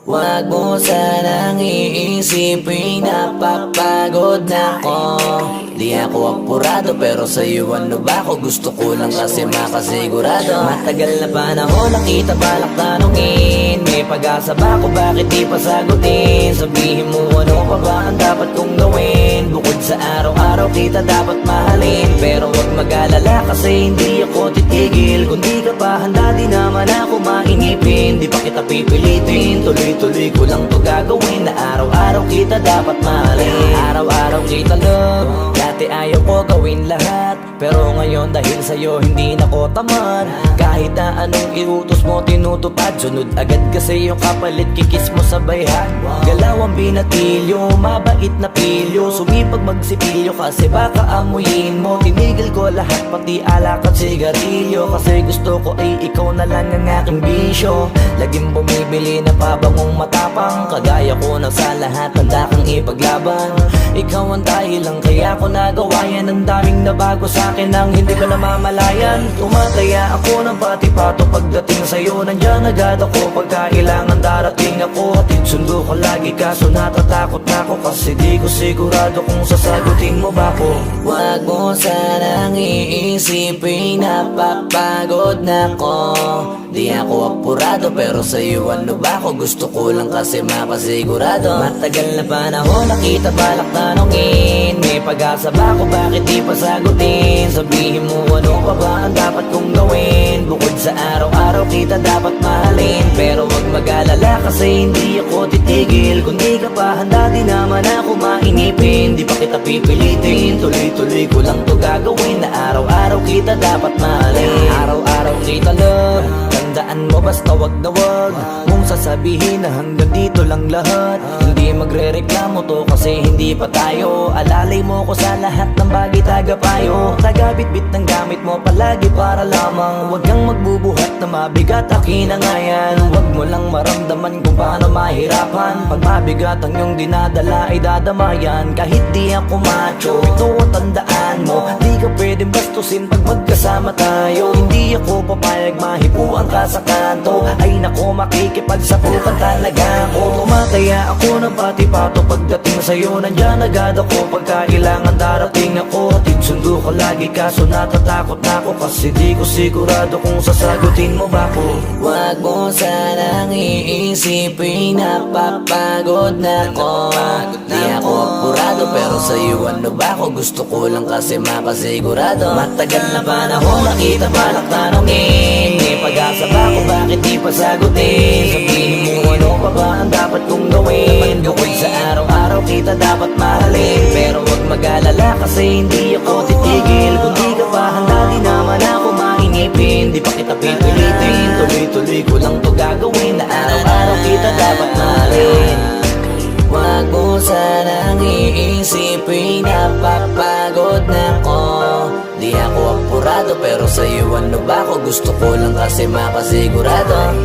Wag mo sanang iisipin napapagod na ko. Di ako apurado pero sa'yo ano ba ako? Gusto ko lang kasi makasigurado. Matagal na panahon nakita balak tanungin, may pag-asa ba ako bakit di pa sagutin? Sabihin mo ano pa ba ang dapat kong gawin? Bukod sa araw-araw kita dapat mahalin, pero wag mag-alala kasi hindi ako titigil. Kung di ka pa handa di naman ako mainipin. Di pa kita pipilitin, tuloy-tuloy ko lang to gagawin. Na araw-araw kita dapat mahalin, araw-araw kita love. Dati ayaw ko gawin lahat, pero ngayon dahil sa'yo hindi na ko tamad. Kahit na anong iutos mo tinutupad, sunod agad kasi yung kapalit kikis mo sa bayhan. Galaw ang binatilyo, mabait na pilyo, sumipag magsipilyo kasi baka amuyin mo. Tinigil ko lahat pati alak at sigarilyo, kasi gusto ko ay ikaw na lang ang aking bisyo. Laging bumibili na pabangong matapang, kagaya ko na sa lahat handa kang ipaglaban. Ikaw ang dahilan kaya ko nagawa yan. Ang daming nabago sa'kin nang hindi ko namamalayan. Tumataya ako ng pati-pato pagdating sa'yo. Nandyan agad ako pagkailangan darating ako. Hatid sundo ko lagi kaso natatakot na ako, kasi di ko sigurado kung sasagutin mo ba ko. Wag mo sanang iisipin napapagod na ko. Di ako apurado pero sa'yo ano ba ako? Gusto ko lang kasi makasigurado. Matagal na panahon nakita balak tanungin, may pag-asa ba ako bakit di pa sagutin? Sabihin mo ano pa ba ang dapat kong gawin? Bukod sa araw-araw kita dapat mahalin, pero wag mag-alala kasi hindi ako titigil. Kung di ka pa handa di naman ako mainipin. Di pa kita pipilitin, tuloy-tuloy ko lang to gagawin. Na araw-araw kita dapat mahalin, araw-araw kita love. Tandaan mo basta wag na wag mong sasabihin na hanggang dito lang lahat. Hindi magre-reklamo to kasi hindi pa tayo. Alalay mo ko sa lahat ng bagay tagapayo. Tagabit-bit ng gamit mo palagi para lamang. Wag kang magbubuhat na mabigat, akin na nga yan. Wag mo lang maramdaman kung paano mahirapan. Pag mabigat ang iyong dinadala ay dadamayan. Kahit di ako macho, ito ang tandaan mo. Di ka pwedeng bastusin pag magkasama tayo. Hindi ako papayag mahipuan ka sa kanto. Ay nako makikipagsapukan talaga ako. Tumataya ako ng pati-pato pagdating sa'yo. Nandyan agad ako pagkailangan darating ako. Hatid sundo ko lagi kaso natatakot na ako, kasi di ko sigurado kung sasagutin mo ba ko. Wag mo sanang iisipin napapagod na ko. Di ako apurado pero sa'yo ano ba ako? Gusto ko lang kasi makasigurado. Matagal na panahon nakita balak tanungin, may pag-asa ba ako bakit di pa sagutin? Sabihin mo ano pa ba ang dapat kong gawin? Bukod sa araw-araw kita dapat mahalin, pero wag mag-alala kasi hindi ako titigil. Kung di ka pa handa di naman ako mainipin. Di pa kita pipilitin, tuloy-tuloy ko lang to gagawin. Na araw-araw kita dapat mahalin. Wag mo sanang iisipin napapagod na ko. Di ako apurado pero sa'yo ano ba ako? Gusto ko lang kasi makasigurado.